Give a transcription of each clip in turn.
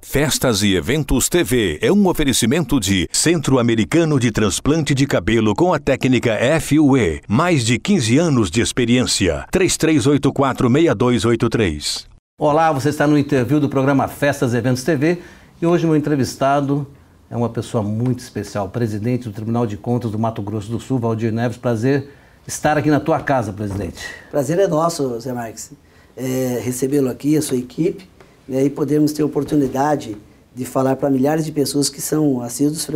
Festas e Eventos TV é um oferecimento de Centro Americano de Transplante de Cabelo com a técnica FUE. Mais de 15 anos de experiência. 3384-6283. Olá, você está no interview do programa Festas e Eventos TV e hoje meu entrevistado é uma pessoa muito especial, presidente do Tribunal de Contas do Mato Grosso do Sul, Valdir Neves. Prazer estar aqui na tua casa, presidente. Prazer é nosso, Zé Marques, recebê-lo aqui, a sua equipe, e podermos ter a oportunidade de falar para milhares de pessoas que são assíduos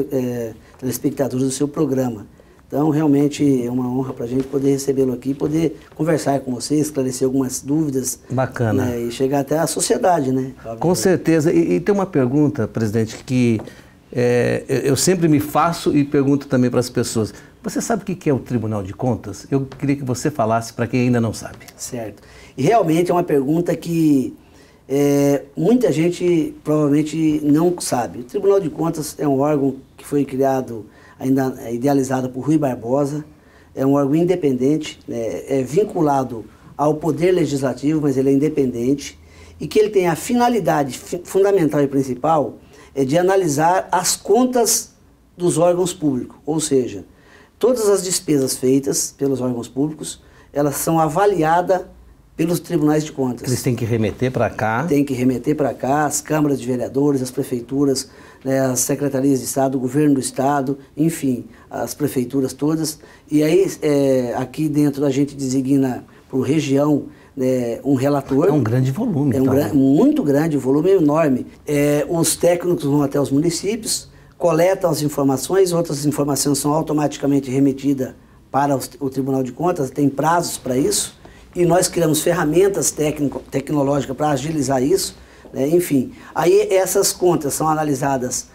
telespectadores do seu programa. Então, realmente é uma honra para a gente poder recebê-lo aqui, poder conversar com você, esclarecer algumas dúvidas. Bacana. Né, e chegar até a sociedade, né? Com certeza. E tem uma pergunta, presidente, que eu sempre me faço e pergunto também para as pessoas. Você sabe o que é o Tribunal de Contas? Eu queria que você falasse para quem ainda não sabe. Certo. E realmente é uma pergunta que muita gente provavelmente não sabe. O Tribunal de Contas é um órgão que foi criado, ainda idealizado por Rui Barbosa, é um órgão independente, é vinculado ao Poder Legislativo, mas ele é independente, e que ele tem a finalidade fundamental e principal de analisar as contas dos órgãos públicos, ou seja, todas as despesas feitas pelos órgãos públicos, elas são avaliadas pelos tribunais de contas. Eles têm que remeter para cá? Tem que remeter para cá, as câmaras de vereadores, as prefeituras, as secretarias de Estado, o governo do Estado, enfim, as prefeituras todas. E aí, aqui dentro a gente designa por região um relator. É um grande volume. É muito grande, um volume enorme. Os técnicos vão até os municípios, coletam as informações, outras informações são automaticamente remetidas para o Tribunal de Contas, tem prazos para isso. E nós criamos ferramentas tecnológicas para agilizar isso, enfim. Aí essas contas são analisadas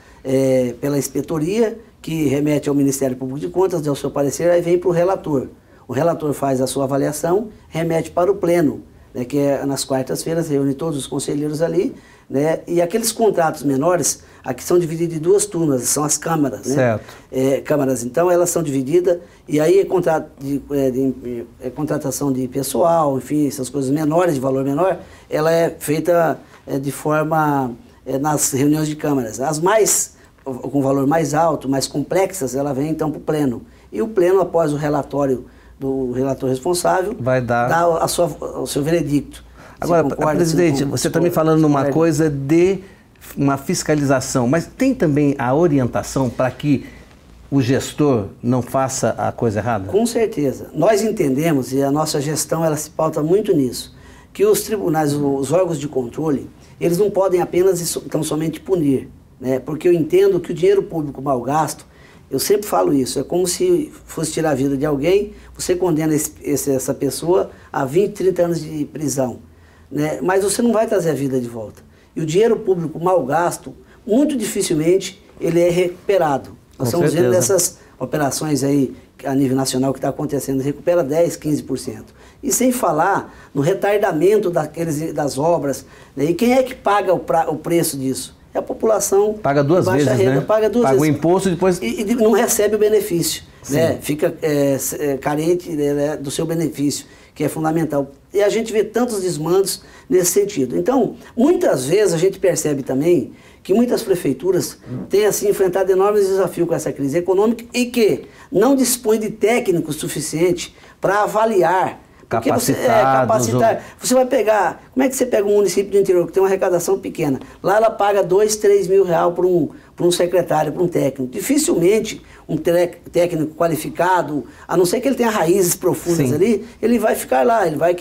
pela inspetoria, que remete ao Ministério Público de Contas, dá o seu parecer, aí vem para o relator. O relator faz a sua avaliação, remete para o pleno, que é nas quartas-feiras, reúne todos os conselheiros ali, e aqueles contratos menores, aqui são divididos em duas turmas, são as câmaras. Certo. Câmaras, então, elas são divididas, e aí contratação de pessoal, enfim, essas coisas menores, de valor menor, ela é feita de forma nas reuniões de câmaras. As mais, com valor mais alto, mais complexas, ela vem então para o pleno. E o pleno, após o relatório do relator responsável, vai dar o seu veredicto. Agora, presidente, você está me falando numa coisa de uma fiscalização, mas tem também a orientação para que o gestor não faça a coisa errada? Com certeza. Nós entendemos, e a nossa gestão ela se pauta muito nisso, que os tribunais, os órgãos de controle, eles não podem apenas tão somente punir, porque eu entendo que o dinheiro público mal gasto, eu sempre falo isso, é como se fosse tirar a vida de alguém, você condena essa pessoa a 20, 30 anos de prisão, mas você não vai trazer a vida de volta. E o dinheiro público mal gasto, muito dificilmente ele é recuperado. Nós estamos vendo essas operações aí a nível nacional que está acontecendo, recupera 10%, 15%. E sem falar no retardamento das obras, e quem é que paga o preço disso? É a população. Paga duas vezes, renda, paga o imposto e depois... E não recebe o benefício, fica carente do seu benefício, que é fundamental. E a gente vê tantos desmandos nesse sentido. Então, muitas vezes a gente percebe também que muitas prefeituras têm assim, enfrentado enormes desafios com essa crise econômica e que não dispõem de técnicos suficientes para avaliar. Capacitar. Você vai pegar, como é que você pega um município do interior que tem uma arrecadação pequena? Lá ela paga 2, 3 mil reais por um secretário, por um técnico. Dificilmente um técnico qualificado, a não ser que ele tenha raízes profundas ali, ele vai ficar lá, ele vai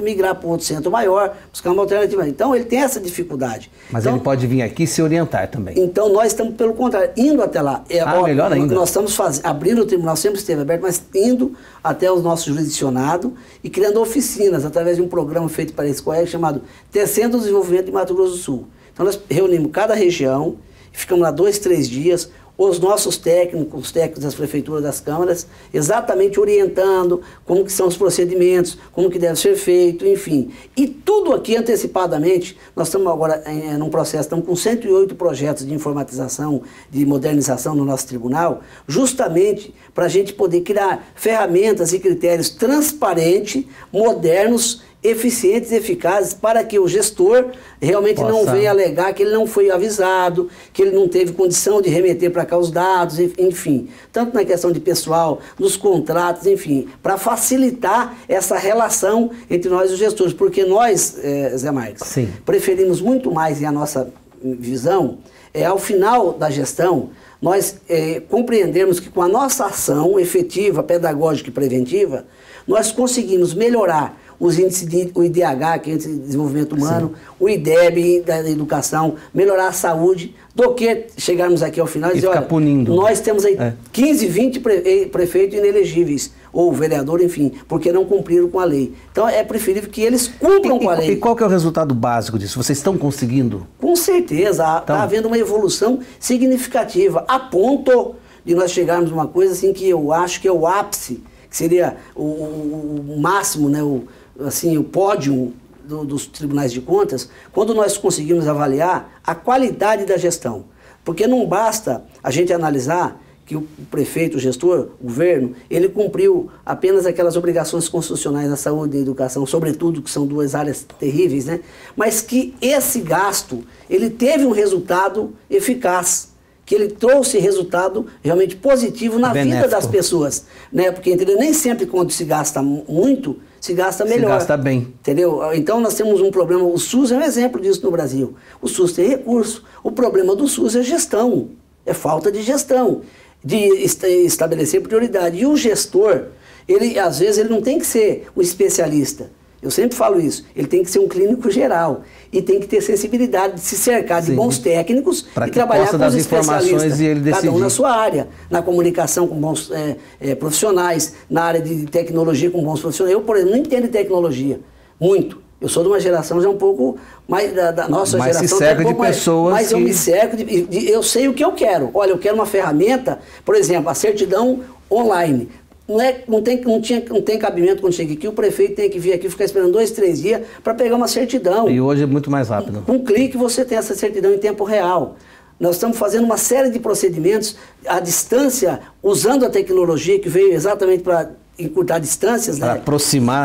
migrar para outro centro maior, buscar uma alternativa. Então ele tem essa dificuldade. Mas ele pode vir aqui e se orientar também. Então nós estamos, pelo contrário, indo até lá. Melhor ainda. Nós estamos abrindo o tribunal, sempre esteve aberto, mas indo até o nosso jurisdicionado e criando oficinas através de um programa feito para esse colega chamado Tecendo o Desenvolvimento de Mato Grosso do Sul. Então nós reunimos cada região, ficamos lá 2, 3 dias, os nossos técnicos, os técnicos das prefeituras, das câmaras, exatamente orientando como que são os procedimentos, como que deve ser feito, enfim. E tudo aqui antecipadamente, nós estamos agora num processo, estamos com 108 projetos de informatização, de modernização no nosso tribunal, justamente para a gente poder criar ferramentas e critérios transparentes, modernos eficientes e eficazes para que o gestor realmente não venha alegar que ele não foi avisado, que ele não teve condição de remeter para cá os dados, enfim. Tanto na questão de pessoal, nos contratos, enfim, para facilitar essa relação entre nós e os gestores. Porque nós, Zé Marques, preferimos muito mais, em a nossa visão, ao final da gestão, nós compreendermos que com a nossa ação efetiva, pedagógica e preventiva, nós conseguimos melhorar os índices o IDH, que é o Índice de Desenvolvimento Humano, o IDEB da educação, melhorar a saúde, do que chegarmos aqui ao final e dizer, olha, punindo. Nós temos aí 15, 20 prefeitos inelegíveis, ou vereador, enfim, porque não cumpriram com a lei. Então é preferível que eles cumpram com a lei. E qual que é o resultado básico disso? Vocês estão conseguindo? Com certeza, está havendo uma evolução significativa, a ponto de nós chegarmos a uma coisa assim que eu acho que é o ápice, que seria o máximo, né, o pódio dos tribunais de contas, quando nós conseguimos avaliar a qualidade da gestão. Porque não basta a gente analisar que o prefeito, o gestor, o governo, ele cumpriu apenas aquelas obrigações constitucionais da saúde e da educação, sobretudo, que são duas áreas terríveis, né? Mas que esse gasto, ele teve um resultado eficaz, que ele trouxe resultado realmente positivo na vida das pessoas, né? Porque, entendeu? Nem sempre quando se gasta muito, se gasta melhor. Se gasta bem. Entendeu? Então nós temos um problema, o SUS é um exemplo disso no Brasil. O SUS tem recurso, o problema do SUS é gestão, é falta de gestão, de estabelecer prioridade. E o gestor, ele às vezes ele não tem que ser um especialista. Eu sempre falo isso, ele tem que ser um clínico geral e tem que ter sensibilidade de se cercar de bons técnicos e trabalhar com os especialistas, cada um na sua área, na comunicação com bons profissionais, na área de tecnologia com bons profissionais. Eu, por exemplo, não entendo de tecnologia, muito. Eu sou de uma geração já um pouco mais da nossa geração. Mas se cerca de pessoas Mas eu me cerco, eu sei o que eu quero. Olha, eu quero uma ferramenta, por exemplo, a certidão online. Não tem cabimento quando chega aqui, o prefeito tem que vir aqui ficar esperando 2, 3 dias para pegar uma certidão. E hoje é muito mais rápido. Com um clique você tem essa certidão em tempo real. Nós estamos fazendo uma série de procedimentos à distância, usando a tecnologia que veio exatamente para encurtar distâncias, para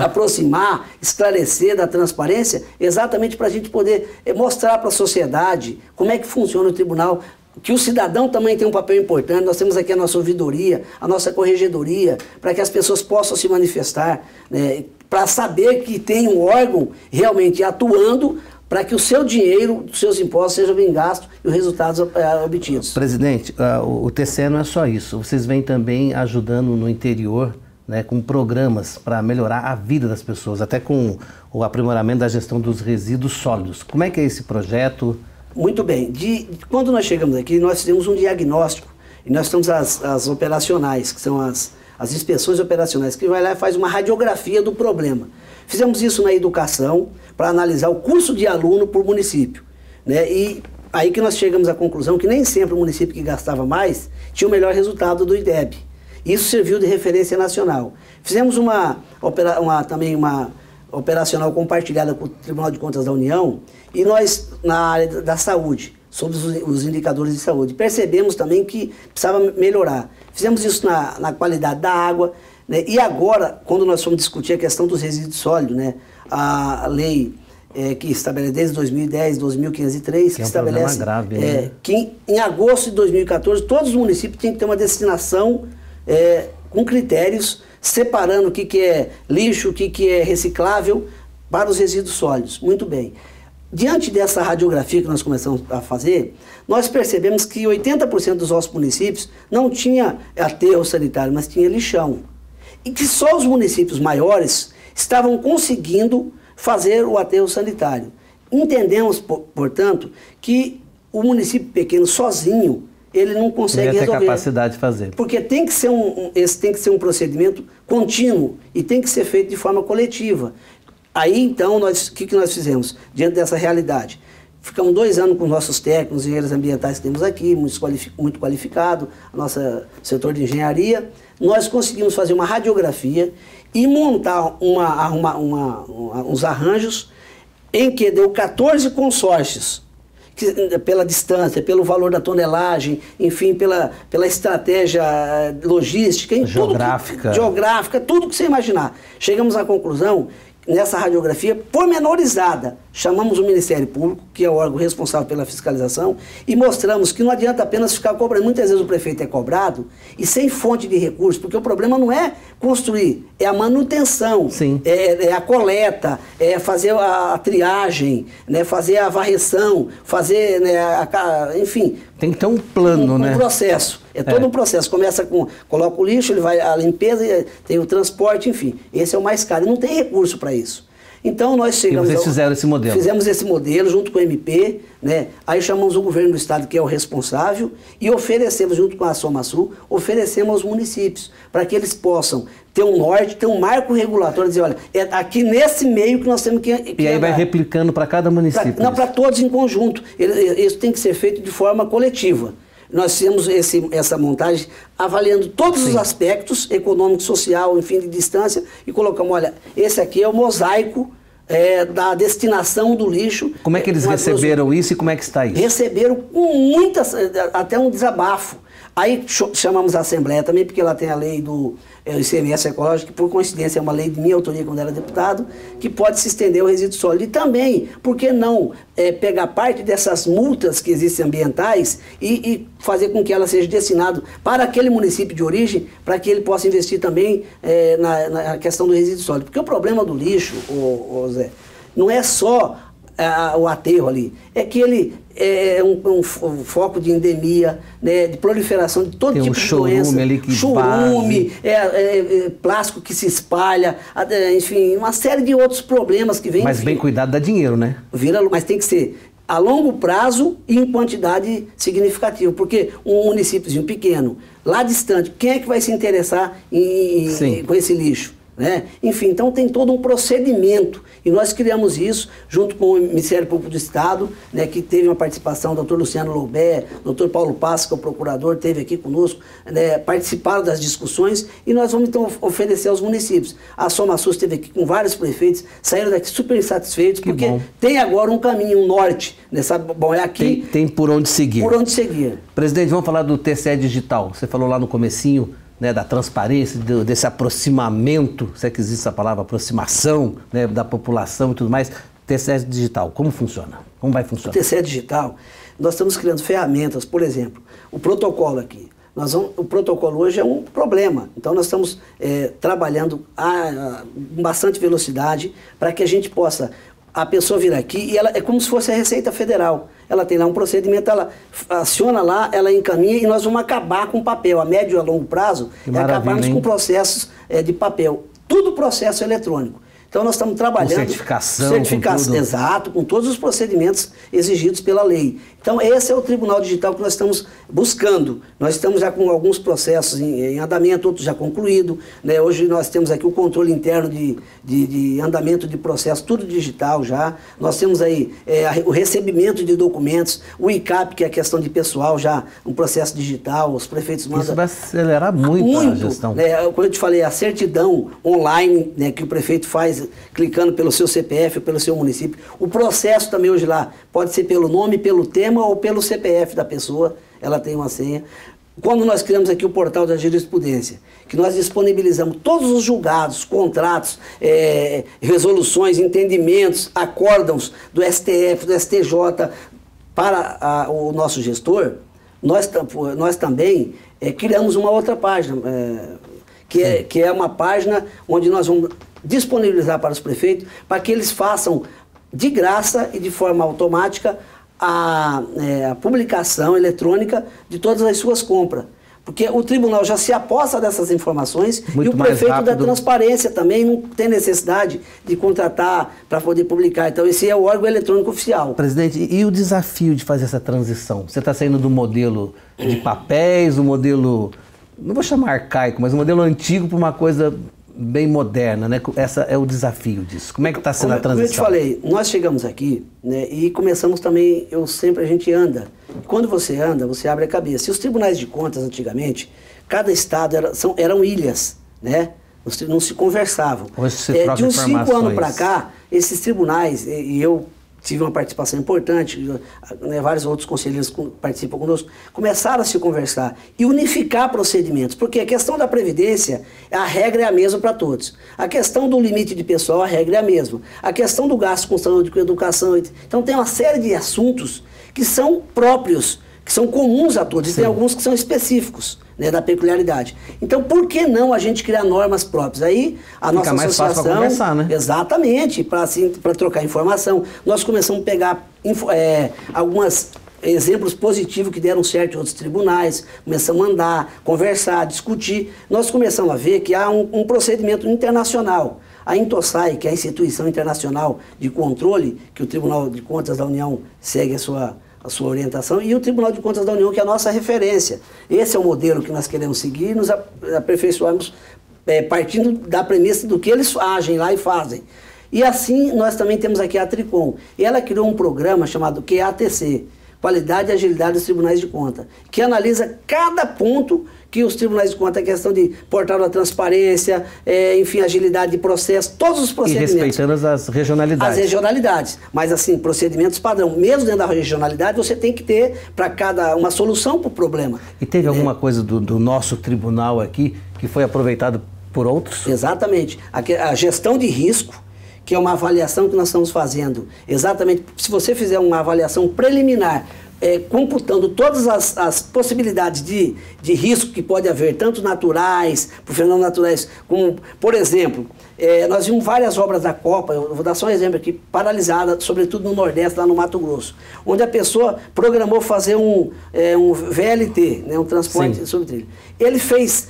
aproximar, esclarecer da transparência, exatamente para a gente poder mostrar para a sociedade como é que funciona o tribunal, que o cidadão também tem um papel importante. Nós temos aqui a nossa ouvidoria, a nossa corregedoria, para que as pessoas possam se manifestar, né, para saber que tem um órgão realmente atuando para que o seu dinheiro, os seus impostos sejam bem gastos e os resultados obtidos. Presidente, o TCE não é só isso, vocês vêm também ajudando no interior, né, com programas para melhorar a vida das pessoas, até com o aprimoramento da gestão dos resíduos sólidos. Como é que é esse projeto? Muito bem. Quando nós chegamos aqui, nós fizemos um diagnóstico e nós temos as operacionais, que são as inspeções operacionais, que vai lá e faz uma radiografia do problema. Fizemos isso na educação para analisar o curso de aluno por município, né? E aí que nós chegamos à conclusão que nem sempre o município que gastava mais tinha o melhor resultado do IDEB. Isso serviu de referência nacional. Fizemos também uma operacional compartilhada com o Tribunal de Contas da União e nós, na área da saúde, sobre os indicadores de saúde, percebemos também que precisava melhorar. Fizemos isso na qualidade da água, né? E agora, quando nós fomos discutir a questão dos resíduos sólidos, né? A lei que estabelece desde 2010, 12.503, que estabelece grave, né? que em agosto de 2014 todos os municípios têm que ter uma destinação com critérios separando o que é lixo, o que é reciclável para os resíduos sólidos. Muito bem. Diante dessa radiografia que nós começamos a fazer, nós percebemos que 80% dos nossos municípios não tinha aterro sanitário, mas tinha lixão. E que só os municípios maiores estavam conseguindo fazer o aterro sanitário. Entendemos, portanto, que o município pequeno sozinho ele não consegue resolver. Tem capacidade de fazer. Porque tem que ser esse tem que ser um procedimento contínuo e tem que ser feito de forma coletiva. Aí, então, o que nós fizemos diante dessa realidade? Ficamos 2 anos com os nossos técnicos, engenheiros ambientais que temos aqui, muito qualificado, o nosso setor de engenharia. Nós conseguimos fazer uma radiografia e montar uns arranjos em que deu 14 consórcios, pela distância, pelo valor da tonelagem, enfim, pela estratégia logística, geográfica, tudo que você imaginar. Chegamos à conclusão nessa radiografia pormenorizada, chamamos o Ministério Público, que é o órgão responsável pela fiscalização, e mostramos que não adianta apenas ficar cobrando. Muitas vezes o prefeito é cobrado e sem fonte de recursos, porque o problema não é construir, é a manutenção, é a coleta, é fazer a triagem, né, fazer a varreção, fazer, né, enfim... Tem que ter um plano, né? Um processo. É todo um processo. Começa com, coloca o lixo, ele vai à limpeza, tem o transporte, enfim. Esse é o mais caro. E não tem recurso para isso. Então nós chegamos... E vocês fizeram esse modelo? Fizemos esse modelo junto com o MP, né? Aí chamamos o governo do estado, que é o responsável, e oferecemos, junto com a SOMASUL, oferecemos aos municípios, para que eles possam ter um norte, ter um marco regulatório, dizer, olha, é aqui nesse meio que nós temos que e aí vai replicando para cada município? Não, para todos em conjunto. Isso tem que ser feito de forma coletiva. Nós fizemos essa montagem avaliando todos os aspectos, econômico, social, enfim, de distância, e colocamos, olha, esse aqui é o mosaico da destinação do lixo. Como é que eles receberam isso e como é que está isso? Receberam com muitas, até um desabafo. Aí chamamos a Assembleia também, porque ela tem a lei do ICMS ecológico, que por coincidência é uma lei de minha autoria quando era deputado, que pode se estender ao resíduo sólido. E também, por que não pegar parte dessas multas que existem ambientais e fazer com que ela seja destinada para aquele município de origem, para que ele possa investir também na questão do resíduo sólido. Porque o problema do lixo, Zé, não é só o aterro ali, é que ele é um foco de endemia, né, de proliferação de todo tipo de doença. Chorume, plástico que se espalha, enfim, uma série de outros problemas que vêm. Mas bem cuidado dá dinheiro, né? Mas tem que ser a longo prazo e em quantidade significativa, porque um municípiozinho pequeno, lá distante, quem é que vai se interessar com esse lixo? Né? Enfim, então tem todo um procedimento e nós criamos isso junto com o Ministério Público do Estado, né, que teve uma participação do Dr. Luciano Loubé, Dr. Paulo Passa, que é o procurador, esteve aqui conosco, né, participaram das discussões e nós vamos então oferecer aos municípios. A SOMASUL esteve aqui com vários prefeitos, saíram daqui super insatisfeitos, porque tem agora um caminho, um norte, né, sabe? Bom, é aqui... Tem por onde seguir. Por onde seguir. Presidente, vamos falar do TCE Digital. Você falou lá no comecinho, né, da transparência, desse aproximamento, se é que existe essa palavra, aproximação, né, da população e tudo mais. TCE Digital, como funciona? Como vai funcionar? O TCE Digital, nós estamos criando ferramentas, por exemplo, o protocolo aqui. O protocolo hoje é um problema, então nós estamos trabalhando com bastante velocidade para que a gente possa... A pessoa vir aqui e ela é como se fosse a Receita Federal. Ela tem lá um procedimento, ela aciona lá, ela encaminha e nós vamos acabar com o papel. A médio e a longo prazo, acabarmos com processos de papel. Tudo processo eletrônico. Então nós estamos trabalhando... Com certificação, com tudo. Exato, com todos os procedimentos exigidos pela lei. Então esse é o Tribunal Digital que nós estamos buscando. Nós estamos já com alguns processos em andamento, outros já concluídos, né? Hoje nós temos aqui o controle interno de andamento de processo, tudo digital já. Nós temos aí o recebimento de documentos, o ICAP, que é a questão de pessoal, já um processo digital, os prefeitos mandam... Isso vai acelerar muito a gestão. Né? Como eu te falei, a certidão online, né, que o prefeito faz clicando pelo seu CPF ou pelo seu município. O processo também hoje lá pode ser pelo nome, pelo tema ou pelo CPF da pessoa, ela tem uma senha. Quando nós criamos aqui o portal da jurisprudência, que nós disponibilizamos todos os julgados, contratos, resoluções, entendimentos, acórdãos do STF, do STJ para o nosso gestor, nós também criamos uma outra página, que é uma página onde nós vamos disponibilizar para os prefeitos, para que eles façam de graça e de forma automática a publicação eletrônica de todas as suas compras. Porque o tribunal já se aposta dessas informações e o prefeito da transparência também não tem necessidade de contratar para poder publicar. Então esse é o órgão eletrônico oficial. Presidente, e o desafio de fazer essa transição? Você está saindo do modelo de papéis, o modelo, não vou chamar arcaico, mas o modelo antigo para uma coisa bem moderna, né? Esse é o desafio disso. Como é que está sendo a transição? Como eu te falei, nós chegamos aqui, né, e começamos também, a gente anda. Quando você anda, você abre a cabeça. E os tribunais de contas, antigamente, cada estado eram ilhas, né? Não se conversavam. Hoje você troca de uns 5 informações. anos para cá, esses tribunais, e eu tive uma participação importante, né, vários outros conselheiros participam conosco, começaram a se conversar e unificar procedimentos, porque a questão da Previdência, a regra é a mesma para todos. A questão do limite de pessoal, a regra é a mesma. A questão do gasto com saúde, com educação, então tem uma série de assuntos que são próprios, que são comuns a todos, e tem alguns que são específicos, né, da peculiaridade. Então, por que não a gente criar normas próprias? Aí, a nossa mais associação... fácil pra conversar, né? Exatamente, para assim, trocar informação. Nós começamos a pegar alguns exemplos positivos que deram certo em outros tribunais, começamos a andar, conversar, discutir. Nós começamos a ver que há um procedimento internacional. A INTOSAI, que é a Instituição Internacional de Controle, que o Tribunal de Contas da União segue a sua orientação, e o Tribunal de Contas da União, que é a nossa referência. Esse é o modelo que nós queremos seguir e nos aperfeiçoarmos partindo da premissa do que eles agem lá e fazem. E assim, nós também temos aqui a Tricom. E ela criou um programa chamado QATC, Qualidade e Agilidade dos Tribunais de Conta, que analisa cada ponto que os tribunais de conta, a questão de portal da transparência, enfim, agilidade de processo, todos os procedimentos. E respeitando as regionalidades. As regionalidades. Mas, assim, procedimentos padrão. Mesmo dentro da regionalidade, você tem que ter para cada uma solução para o problema. E teve alguma coisa do nosso tribunal aqui que foi aproveitado por outros? Exatamente. A gestão de risco, que é uma avaliação que nós estamos fazendo. Exatamente. Se você fizer uma avaliação preliminar, computando todas as possibilidades de risco que pode haver, tanto naturais, por fenômenos naturais, como, por exemplo, nós vimos várias obras da Copa, eu vou dar só um exemplo aqui, paralisada, sobretudo no Nordeste, lá no Mato Grosso, onde a pessoa programou fazer um VLT, né, um transporte sobre trilho. Ele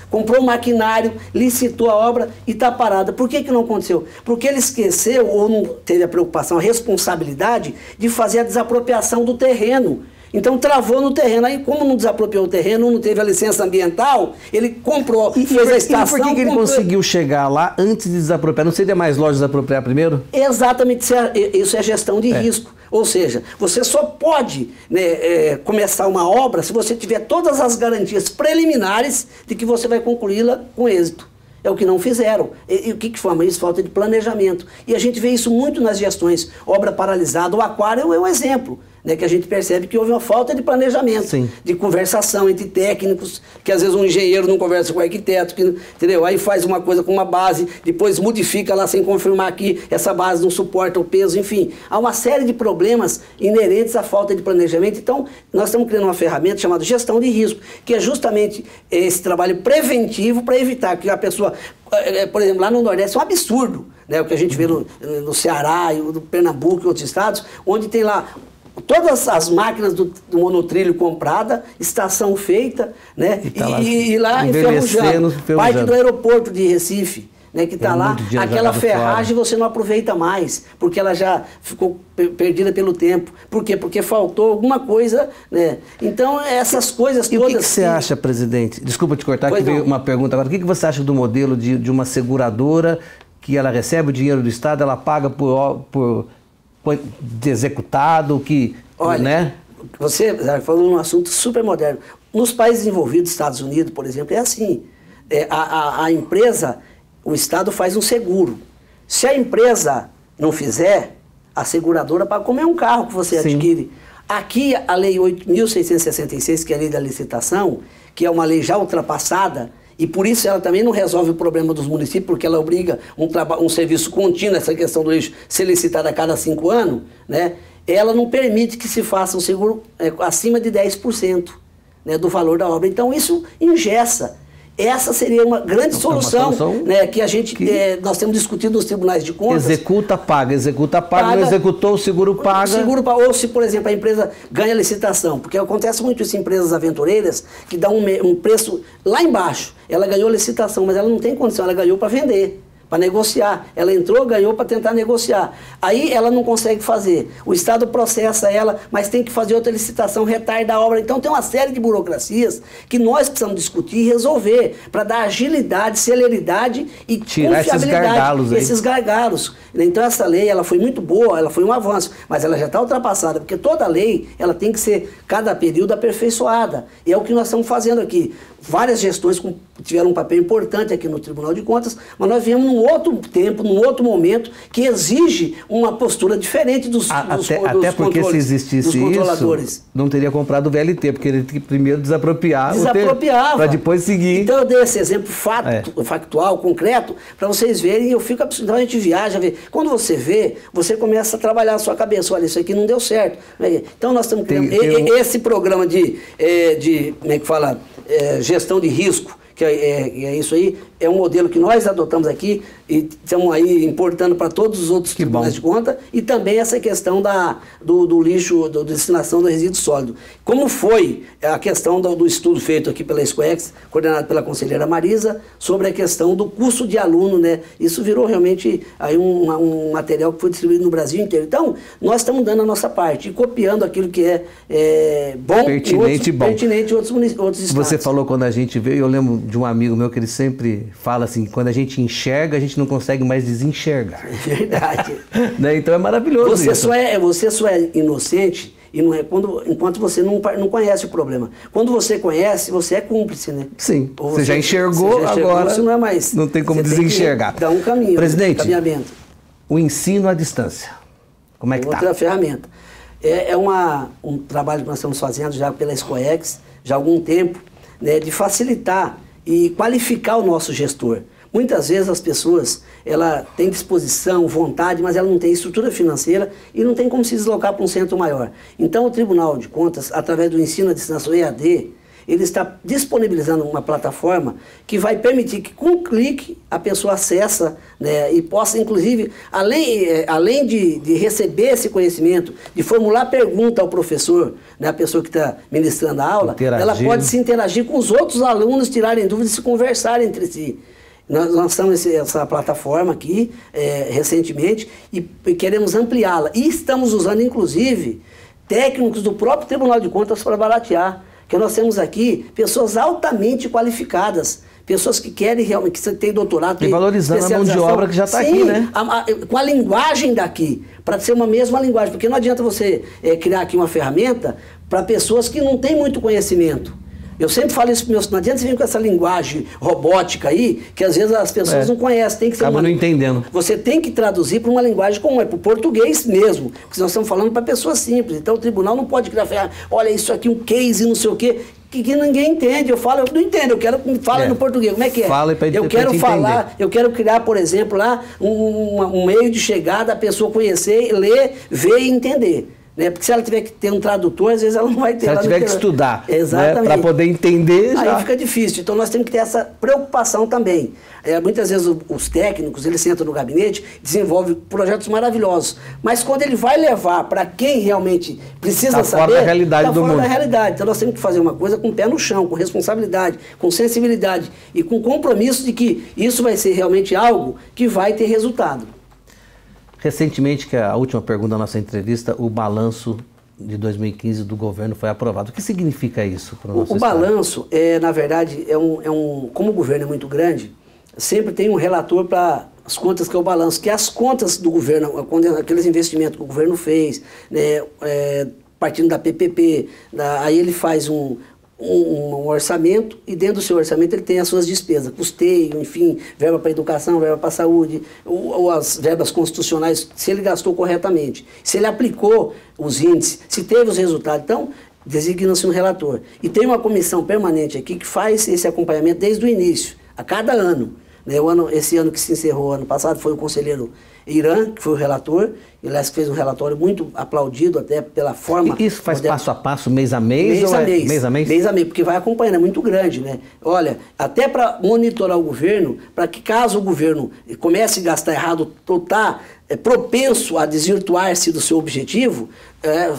comprou um maquinário, licitou a obra e está parada. Por que não aconteceu? Porque ele esqueceu ou não teve a preocupação, a responsabilidade de fazer a desapropriação do terreno. Então travou no terreno. Aí, como não desapropriou o terreno, não teve a licença ambiental, ele comprou, fez a estação... E por que ele conseguiu chegar lá antes de desapropriar? Não seria mais lógico desapropriar primeiro? Exatamente, isso é gestão de risco. Ou seja, você só pode, né, começar uma obra se você tiver todas as garantias preliminares de que você vai concluí-la com êxito. É o que não fizeram. E o que forma isso? Falta de planejamento. E a gente vê isso muito nas gestões. Obra paralisada, o aquário é um exemplo, né, que a gente percebe que houve uma falta de planejamento, de conversação entre técnicos, que às vezes um engenheiro não conversa com o arquiteto, entendeu? Aí faz uma coisa com uma base, depois modifica lá sem confirmar que essa base não suporta o peso, enfim. Há uma série de problemas inerentes à falta de planejamento. Então, nós estamos criando uma ferramenta chamada gestão de risco, que é justamente esse trabalho preventivo para evitar que a pessoa... Por exemplo, lá no Nordeste é um absurdo, né, o que a gente vê no Ceará, no Pernambuco e outros estados, onde tem lá todas as máquinas do monotrilho comprada, estação feita, né, e lá enferrujando. Parte do aeroporto de Recife, né, que está lá, aquela ferragem você não aproveita mais, porque ela já ficou perdida pelo tempo. Por quê? Porque faltou alguma coisa, né? Então, essas coisas todas... E o que você acha, presidente? Desculpa te cortar, que veio uma pergunta agora. O que você acha do modelo de uma seguradora que ela recebe o dinheiro do Estado, ela paga por de executado, que... Olha, né? Você falou num assunto super moderno. Nos países envolvidos, Estados Unidos, por exemplo, é assim. A empresa... O Estado faz um seguro. Se a empresa não fizer, a seguradora paga, como é um carro que você adquire. Aqui, a Lei 8.666, que é a lei da licitação, que é uma lei já ultrapassada, e por isso ela também não resolve o problema dos municípios, porque ela obriga um serviço contínuo, essa questão do lixo ser licitado a cada 5 anos, né? Ela não permite que se faça um seguro acima de 10%, né, do valor da obra. Então, isso engessa. Essa seria uma grande solução, né, que nós temos discutido nos tribunais de contas. Executa, paga, não executou, o seguro paga. Ou se, por exemplo, a empresa ganha licitação, porque acontece muito isso em empresas aventureiras, que dá um preço lá embaixo. Ela ganhou licitação, mas ela não tem condição, ela ganhou para vender, para negociar. Ela entrou, ganhou para tentar negociar. Aí ela não consegue fazer. O Estado processa ela, mas tem que fazer outra licitação, retarda a obra. Então tem uma série de burocracias que nós precisamos discutir e resolver para dar agilidade, celeridade e tirar confiabilidade. Esses gargalos. Então essa lei, ela foi muito boa, ela foi um avanço, mas ela já está ultrapassada, porque toda lei, ela tem que ser, cada período, aperfeiçoada. E é o que nós estamos fazendo aqui. Várias gestões com tiveram um papel importante aqui no Tribunal de Contas, mas nós viemos num outro tempo, num outro momento, que exige uma postura diferente dos porque se existisse isso, não teria comprado o VLT, porque ele tinha que primeiro desapropriava. Para depois seguir. Então eu dei esse exemplo factual, concreto, para vocês verem, eu fico absurdo. Então a gente viaja, vê. Quando você vê, você começa a trabalhar a sua cabeça. Olha, isso aqui não deu certo. Então nós estamos criando esse programa de como é que fala, gestão de risco, que é isso aí, é um modelo que nós adotamos aqui e estamos aí importando para todos os outros tribunais de conta, e também essa questão do lixo, da destinação do resíduo sólido. Como foi a questão do estudo feito aqui pela SCOEX, coordenado pela conselheira Marisa, sobre a questão do custo de aluno, né? Isso virou realmente aí um material que foi distribuído no Brasil inteiro. Então, nós estamos dando a nossa parte e copiando aquilo que é bom, pertinente em outros estados. Você falou quando a gente veio, eu lembro de um amigo meu que ele sempre fala assim, quando a gente enxerga, a gente não consegue mais desenxergar. É verdade. Né? Então é maravilhoso você só é inocente e não é enquanto você não conhece o problema. Quando você conhece, você é cúmplice, né? Sim. Você já enxergou, agora você não é mais. Não tem como desenxergar. Dá um caminho. Presidente, caminhamento. O ensino à distância, como é que está? Outra ferramenta. É um trabalho que nós estamos fazendo já pela SCOEX, já há algum tempo, né, de facilitar e qualificar o nosso gestor. Muitas vezes as pessoas, ela tem disposição, vontade, mas ela não tem estrutura financeira e não tem como se deslocar para um centro maior. Então o Tribunal de Contas, através do ensino à distância EAD, ele está disponibilizando uma plataforma que vai permitir que com um clique a pessoa acessa, né, e possa inclusive, além de receber esse conhecimento, de formular pergunta ao professor, né, a pessoa que está ministrando a aula, ela pode se interagir com os outros alunos, tirarem dúvidas e se conversar entre si. Nós lançamos essa plataforma aqui recentemente e queremos ampliá-la. E estamos usando, inclusive, técnicos do próprio Tribunal de Contas para baratear. Porque nós temos aqui pessoas altamente qualificadas, pessoas que querem realmente, que têm doutorado, e valorizando a mão de obra que já está aqui, né? Com a linguagem daqui, para ser uma mesma linguagem. Porque não adianta você criar aqui uma ferramenta para pessoas que não têm muito conhecimento. Eu sempre falo isso para meus... Não adianta você vir com essa linguagem robótica aí, que às vezes as pessoas não conhecem. Tem que ser não entendendo. Você tem que traduzir para uma linguagem comum, para o português mesmo. Porque nós estamos falando para pessoas simples. Então o tribunal não pode criar, olha isso aqui, um case, não sei o quê, que ninguém entende. Eu não entendo, eu quero que me fale no português. Como é que é? Fala para eu quero falar, eu quero criar, por exemplo, lá um meio de chegada, a pessoa conhecer, ler, ver e entender. Né? Porque se ela tiver que ter um tradutor, às vezes ela não vai ter. Se ela tiver que estudar, né, para poder entender, aí fica difícil. Então nós temos que ter essa preocupação também. Muitas vezes os técnicos, eles sentam no gabinete, desenvolvem projetos maravilhosos. Mas quando ele vai levar para quem realmente precisa saber, fora da realidade do mundo. Fora da realidade. Então nós temos que fazer uma coisa com o pé no chão, com responsabilidade, com sensibilidade e com compromisso de que isso vai ser realmente algo que vai ter resultado. Recentemente, que é a última pergunta da nossa entrevista, o balanço de 2015 do governo foi aprovado. O que significa isso para o nosso estado? O balanço, na verdade, como o governo é muito grande, sempre tem um relator para as contas que é o balanço, que é as contas do governo, aqueles investimentos que o governo fez, né, partindo da PPP, aí ele faz um orçamento e dentro do seu orçamento ele tem as suas despesas, custeio, enfim, verba para educação, verba para saúde, ou as verbas constitucionais, se ele gastou corretamente, se ele aplicou os índices, se teve os resultados. Então, designa-se um relator. E tem uma comissão permanente aqui que faz esse acompanhamento desde o início, a cada ano. Né? Esse ano que se encerrou, ano passado, foi o conselheiro Irã, que foi o relator, ele fez um relatório muito aplaudido até pela forma... E isso faz passo a passo, mês a mês? Mês a mês. Mês a mês? Mês a mês, porque vai acompanhando, é muito grande, né? Olha, até para monitorar o governo, para que caso o governo comece a gastar errado, está propenso a desvirtuar-se do seu objetivo,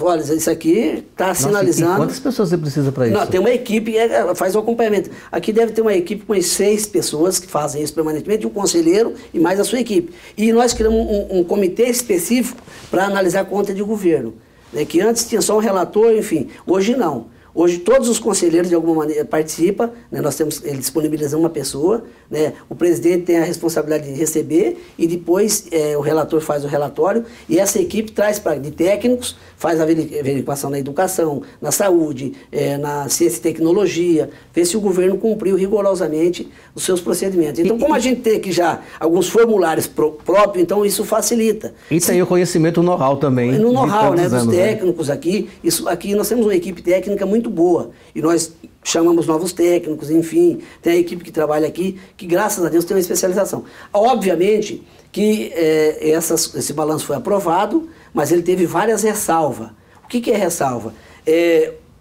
olha, isso aqui está sinalizando... E quantas pessoas você precisa para isso? Não, tem uma equipe que faz o acompanhamento. Aqui deve ter uma equipe com 6 pessoas que fazem isso permanentemente, um conselheiro e mais a sua equipe. E nós criamos um comitê específico para analisar a conta de governo, né, que antes tinha só um relator, enfim. Hoje não. Hoje todos os conselheiros de alguma maneira participam, né? Ele disponibiliza uma pessoa, né? O presidente tem a responsabilidade de receber e depois o relator faz o relatório e essa equipe traz de técnicos, faz a verificação na educação, na saúde, na ciência e tecnologia, vê se o governo cumpriu rigorosamente os seus procedimentos. Então, como a gente tem aqui já alguns formulários próprios, então isso facilita. E tem o conhecimento, o know-how também. No know-how, né, dos anos, técnicos aqui. Aqui nós temos uma equipe técnica muito boa. E nós chamamos novos técnicos, enfim. Tem a equipe que trabalha aqui, que graças a Deus tem uma especialização. Obviamente que esse balanço foi aprovado, mas ele teve várias ressalvas. O que é ressalva?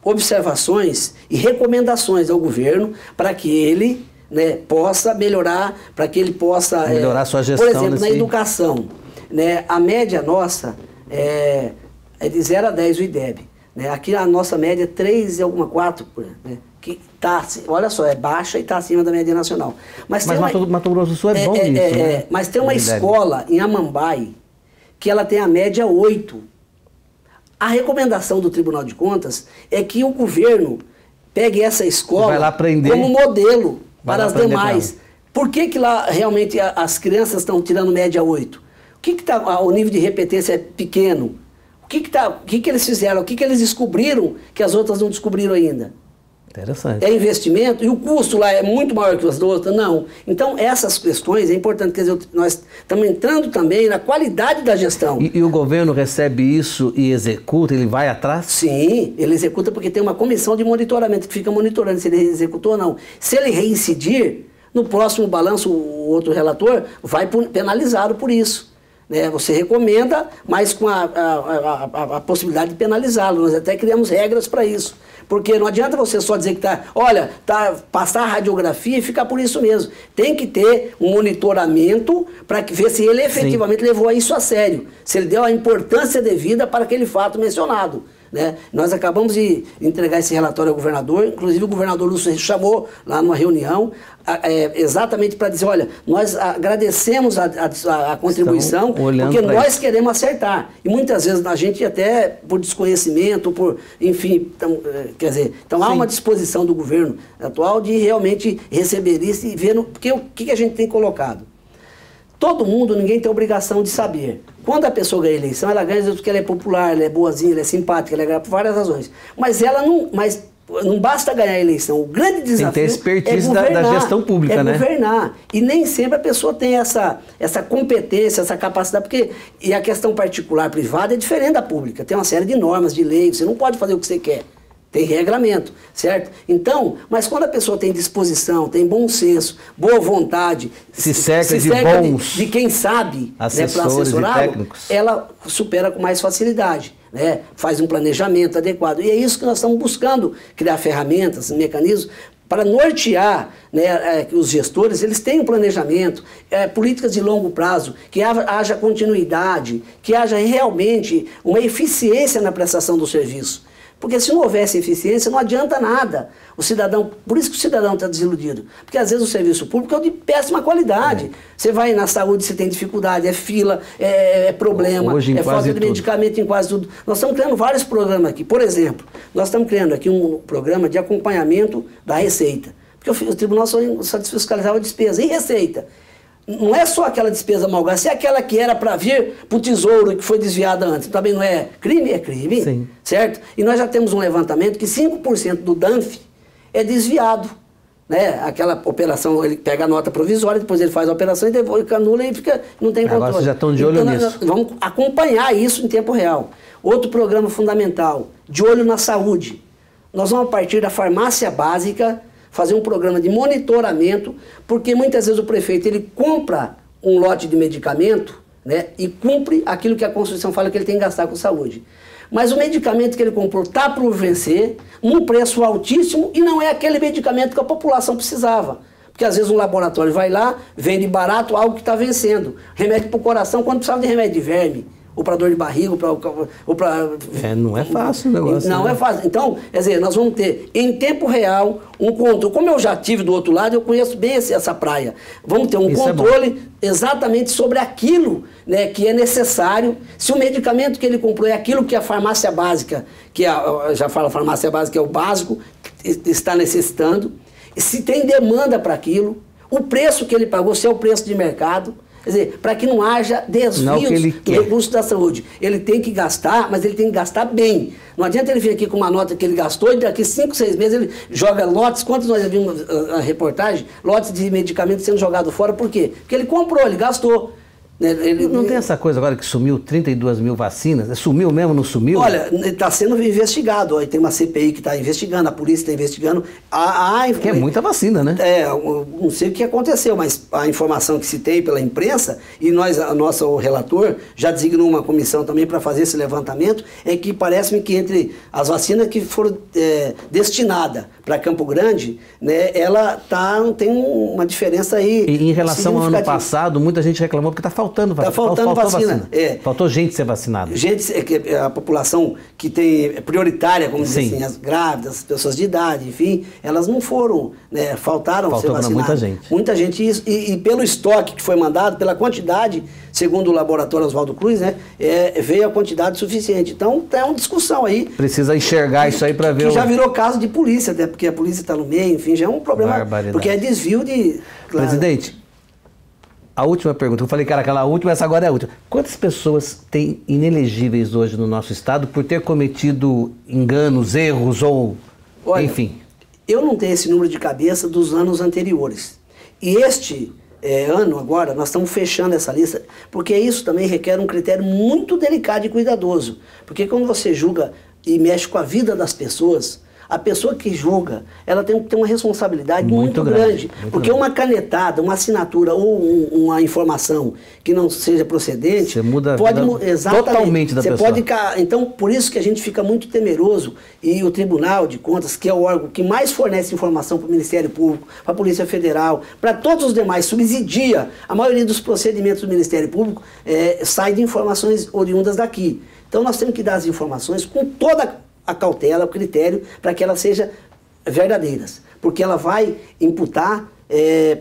Observações e recomendações ao governo para que ele, né, possa melhorar, para que ele possa... melhorar a sua gestão. Por exemplo, na educação, né, a média nossa é de 0 a 10 o IDEB. Né? Aqui a nossa média é 3 e alguma 4, né? Que tá, olha só, é baixa e está acima da média nacional. Mas Mato Grosso do Sul é bom nisso, né? Mas tem uma escola em Amambai que ela tem a média 8. A recomendação do Tribunal de Contas é que o governo pegue essa escola como modelo para as demais. Por que lá realmente as crianças estão tirando média 8? O nível de repetência é pequeno? O que eles fizeram? O que eles descobriram que as outras não descobriram ainda? Interessante. É investimento? E o custo lá é muito maior que as outras? Não. Então, essas questões é importante. Quer dizer, nós estamos entrando também na qualidade da gestão. E o governo recebe isso e executa? Ele vai atrás? Sim, ele executa porque tem uma comissão de monitoramento que fica monitorando se ele executou ou não. Se ele reincidir, no próximo balanço, o outro relator vai penalizá-lo por isso. Né? Você recomenda, mas com a possibilidade de penalizá-lo. Nós até criamos regras para isso. Porque não adianta você só dizer que passar a radiografia e ficar por isso mesmo. Tem que ter um monitoramento para ver se ele efetivamente levou isso a sério. Se ele deu a importância devida para aquele fato mencionado. Né? Nós acabamos de entregar esse relatório ao governador, inclusive o governador Lúcio chamou lá numa reunião, exatamente para dizer, olha, nós agradecemos a contribuição, porque nós queremos acertar. E muitas vezes a gente até por desconhecimento, enfim, quer dizer, então há uma disposição do governo atual de realmente receber isso e ver, porque o que a gente tem colocado? Todo mundo, ninguém tem obrigação de saber. Quando a pessoa ganha a eleição, ela ganha porque ela é popular, ela é boazinha, ela é simpática, ela ganha por várias razões. Mas não basta ganhar a eleição. O grande desafio tem que ter expertise da gestão pública, né? Governar. E nem sempre a pessoa tem essa competência, essa capacidade, e a questão particular privada é diferente da pública. Tem uma série de normas, de leis, você não pode fazer o que você quer. Tem regramento, certo? Então, mas quando a pessoa tem disposição, tem bom senso, boa vontade, se cerca de bons de quem sabe, assessores, né, e técnicos, ela supera com mais facilidade, né? Faz um planejamento adequado. E é isso que nós estamos buscando, criar ferramentas, mecanismos para nortear, né, os gestores. Eles têm um planejamento, políticas de longo prazo, que haja continuidade, que haja realmente uma eficiência na prestação do serviço. Porque se não houvesse eficiência, não adianta nada. O cidadão, por isso que o cidadão está desiludido. Porque às vezes o serviço público é de péssima qualidade. Você vai na saúde, você tem dificuldade, é fila, é problema, é falta de medicamento em quase tudo. Nós estamos criando vários programas aqui. Por exemplo, nós estamos criando aqui um programa de acompanhamento da receita. Porque o tribunal só fiscalizava a despesa. E receita? Não é só aquela despesa mal gasta, é aquela que era para vir para o tesouro que foi desviada antes. Também não é crime? É crime. Sim. Certo? E nós já temos um levantamento que 5% do DANF é desviado. Né? Aquela operação, ele pega a nota provisória, depois ele faz a operação e devolve, anula e não tem controle. Agora vocês já estão de olho nisso. Nós vamos acompanhar isso em tempo real. Outro programa fundamental, de olho na saúde. Nós vamos, a partir da farmácia básica, fazer um programa de monitoramento, porque muitas vezes o prefeito ele compra um lote de medicamento, né, e cumpre aquilo que a Constituição fala que ele tem que gastar com saúde. Mas o medicamento que ele comprou está por vencer, num preço altíssimo, e não é aquele medicamento que a população precisava. Porque às vezes um laboratório vai lá, vende barato algo que está vencendo. Remédio para o coração, quando precisava de remédio de verme. ou para dor de barriga, ou para... Não é fácil o negócio. Não é fácil. Então, quer dizer, nós vamos ter em tempo real um controle. Como eu já tive do outro lado, eu conheço bem essa praia. Vamos ter um controle exatamente sobre aquilo, né, que é necessário. Se o medicamento que ele comprou é aquilo que a farmácia básica, já fala farmácia básica é o básico, está necessitando, se tem demanda para aquilo, o preço que ele pagou, se é o preço de mercado. Quer dizer, para que não haja desvios do recurso da saúde. Ele tem que gastar, mas ele tem que gastar bem. Não adianta ele vir aqui com uma nota que ele gastou e daqui 5, 6 meses ele joga lotes. Quantos nós já vimos a reportagem? Lotes de medicamentos sendo jogados fora. Por quê? Porque ele comprou, ele gastou. Não tem essa coisa agora que sumiu 32 mil vacinas? Sumiu mesmo, não sumiu? Olha, está sendo investigado. Tem uma CPI que está investigando, a polícia está investigando. Que é muita vacina, né? Não sei o que aconteceu, mas a informação que se tem pela imprensa, e o relator já designou uma comissão também para fazer esse levantamento, é que parece-me que entre as vacinas que foram destinadas para Campo Grande, né, ela tem uma diferença aí. E em relação ao ano passado, muita gente reclamou porque está faltando vacina. Está faltando vacina. Faltou gente ser vacinada. A população que tem prioritária, como dizer assim, as grávidas, as pessoas de idade, enfim, elas não foram, né, faltaram ser vacinadas. Muita gente. Muita gente. E pelo estoque que foi mandado, pela quantidade, segundo o laboratório Oswaldo Cruz, né, veio a quantidade suficiente. Então, tem uma discussão aí. Precisa enxergar isso aí para ver. Que já virou caso de polícia, até porque a polícia está no meio, enfim, já é um problema. Porque é desvio de... Claro. Presidente, a última pergunta. Eu falei que era aquela última, essa agora é a última. Quantas pessoas tem inelegíveis hoje no nosso estado por ter cometido enganos, erros ou... Olha, enfim. Eu não tenho esse número de cabeça dos anos anteriores. E este... ano agora, nós estamos fechando essa lista, porque isso também requer um critério muito delicado e cuidadoso. Porque quando você julga e mexe com a vida das pessoas, a pessoa que julga, ela tem que ter uma responsabilidade muito grande. Porque uma canetada, uma assinatura ou uma informação que não seja procedente... Você muda pode totalmente da pessoa. Então, por isso que a gente fica muito temeroso, e o Tribunal de Contas, que é o órgão que mais fornece informação para o Ministério Público, para a Polícia Federal, para todos os demais, subsidia a maioria dos procedimentos do Ministério Público, sai de informações oriundas daqui. Então, nós temos que dar as informações com toda a cautela, o critério, para que elas sejam verdadeiras. Porque ela vai imputar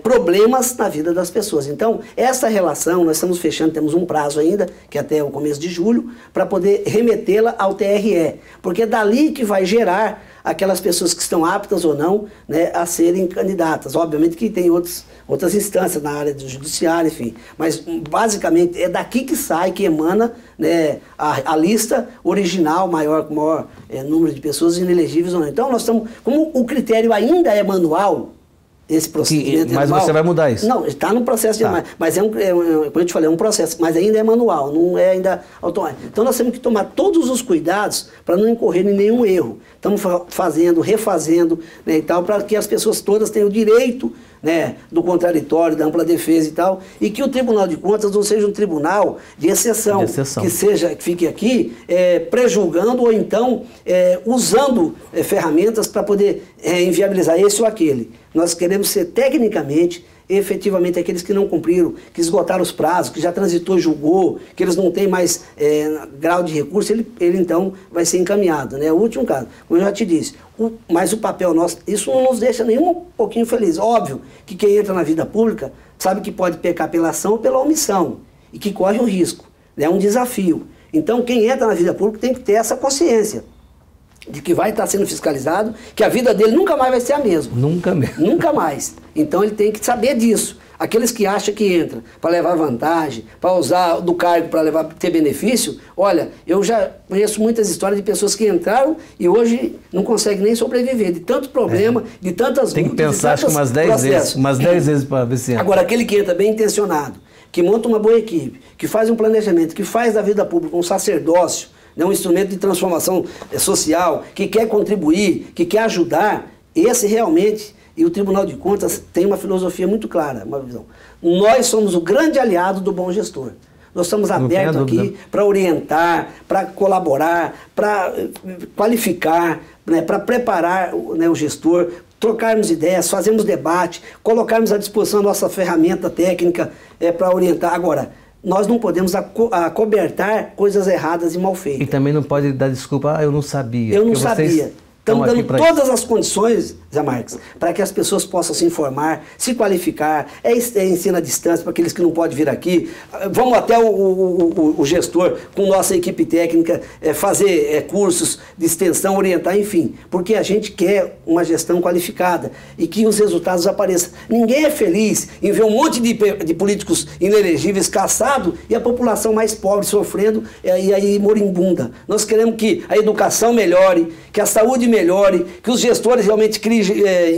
problemas na vida das pessoas. Então, essa relação, nós estamos fechando, temos um prazo ainda, que é até o começo de julho, para poder remetê-la ao TRE. Porque é dali que vai gerar aquelas pessoas que estão aptas ou não, né, a serem candidatas. Obviamente que tem outras instâncias na área do judiciário, enfim. Mas, basicamente, é daqui que sai, que emana, né, a lista original, com maior número de pessoas inelegíveis ou não. Então, nós estamos... Como o critério ainda é manual, esse procedimento mas manual, você vai mudar isso? Não, está no processo de... Mas como eu te falei, é um processo, mas ainda é manual, não é ainda automático. Então nós temos que tomar todos os cuidados para não incorrer em nenhum erro. Estamos refazendo, né, e tal, para que as pessoas todas tenham o direito, né, do contraditório, da ampla defesa e tal, e que o Tribunal de Contas não seja um tribunal de exceção. Que fique aqui prejulgando ou então usando ferramentas para poder inviabilizar esse ou aquele. Nós queremos ser tecnicamente, efetivamente, aqueles que não cumpriram, que esgotaram os prazos, que já transitou e julgou, que eles não têm mais grau de recurso, ele então vai ser encaminhado, né? O último caso, como eu já te disse, mas o papel nosso, isso não nos deixa nem um pouquinho feliz. Óbvio que quem entra na vida pública sabe que pode pecar pela ação ou pela omissão, e que corre um risco, é um desafio. Então, quem entra na vida pública tem que ter essa consciência de que vai estar sendo fiscalizado, que a vida dele nunca mais vai ser a mesma. Nunca mesmo. Nunca mais. Então ele tem que saber disso. Aqueles que acham que entra para levar vantagem, para usar do cargo para ter benefício, olha, eu já conheço muitas histórias de pessoas que entraram e hoje não conseguem nem sobreviver, de tanto problema, de tantas... Tem que pensar, acho que umas 10 vezes para ver se entra. Agora, aquele que entra bem intencionado, que monta uma boa equipe, que faz um planejamento, que faz da vida pública um sacerdócio, um instrumento de transformação social, que quer contribuir, que quer ajudar, esse realmente, e o Tribunal de Contas tem uma filosofia muito clara, uma visão. Nós somos o grande aliado do bom gestor. Nós estamos abertos aqui para orientar, para colaborar, para qualificar, né, para preparar, né, o gestor, trocarmos ideias, fazermos debate, colocarmos à disposição a nossa ferramenta técnica para orientar. Agora, nós não podemos acobertar coisas erradas e mal feitas. E também não pode dar desculpa, eu não sabia. Eu não sabia. Estamos dando todas as condições, Zé Marques, para que as pessoas possam se informar, se qualificar, ensino à distância para aqueles que não podem vir aqui. Vamos até o gestor, com nossa equipe técnica, fazer cursos de extensão, orientar, enfim. Porque a gente quer uma gestão qualificada e que os resultados apareçam. Ninguém é feliz em ver um monte de políticos inelegíveis caçados e a população mais pobre sofrendo e aí moribunda. Nós queremos que a educação melhore, que a saúde melhore, que os gestores realmente criem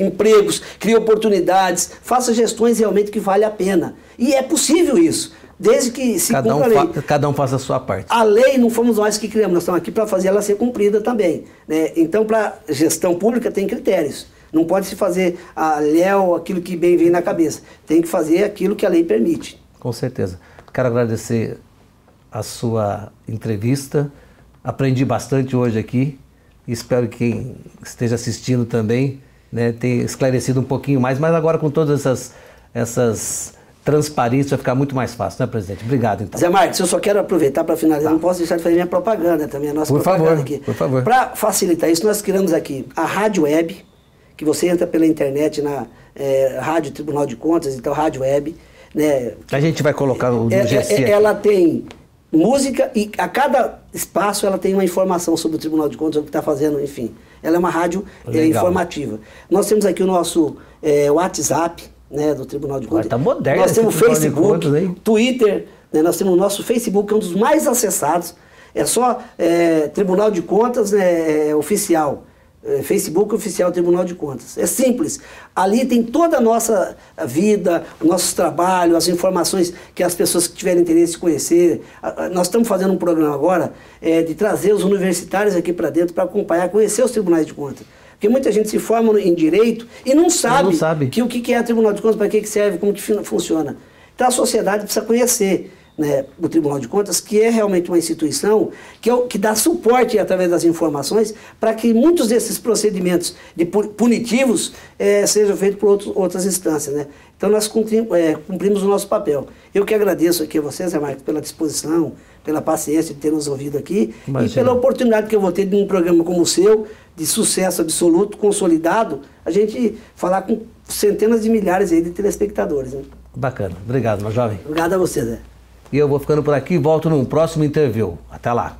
empregos, criem oportunidades, façam gestões realmente que vale a pena. E é possível isso, desde que se cumpra a lei. Cada um faça a sua parte. A lei não fomos nós que criamos, nós estamos aqui para fazer ela ser cumprida também, né? Então, para gestão pública tem critérios. Não pode se fazer a léu aquilo que bem vem na cabeça. Tem que fazer aquilo que a lei permite. Com certeza. Quero agradecer a sua entrevista. Aprendi bastante hoje aqui. Espero que quem esteja assistindo também, né, tenha esclarecido um pouquinho mais, mas agora com todas essas transparências vai ficar muito mais fácil, né, presidente? Obrigado, então. Zé Marques, eu só quero aproveitar para finalizar, não posso deixar de fazer minha propaganda também, a nossa propaganda aqui. Por favor. Para facilitar isso, nós criamos aqui a Rádio Web, que você entra pela internet na Rádio Tribunal de Contas, então Rádio Web. Né, a gente vai colocar no GC. Ela tem música e a cada espaço ela tem uma informação sobre o Tribunal de Contas, o que está fazendo, enfim. Ela é uma rádio informativa. Nós temos aqui o nosso WhatsApp, né, do Tribunal de Contas. Está moderno. Nós temos o Facebook, Twitter, né, nós temos o nosso Facebook, que é um dos mais acessados. É só Tribunal de Contas, né, oficial. Facebook Oficial Tribunal de Contas. É simples. Ali tem toda a nossa vida, o nosso trabalho, as informações que as pessoas que tiverem interesse em conhecer. Nós estamos fazendo um programa agora de trazer os universitários aqui para dentro para acompanhar, conhecer os tribunais de contas. Porque muita gente se forma em direito e não sabe, o que é Tribunal de Contas, para que serve, como que funciona. Então a sociedade precisa conhecer, né, o Tribunal de Contas, que é realmente uma instituição que dá suporte através das informações para que muitos desses procedimentos punitivos sejam feitos por outras instâncias, né? Então nós cumprimos o nosso papel. Eu que agradeço aqui a vocês, Zé Marques, pela disposição, pela paciência de ter nos ouvido aqui. Imagina. E pela oportunidade que eu vou ter de um programa como o seu, de sucesso absoluto, consolidado, a gente falar com centenas de milhares aí de telespectadores, né? Bacana. Obrigado, meu jovem. Obrigado a você, Zé. E eu vou ficando por aqui e volto num próximo interview. Até lá.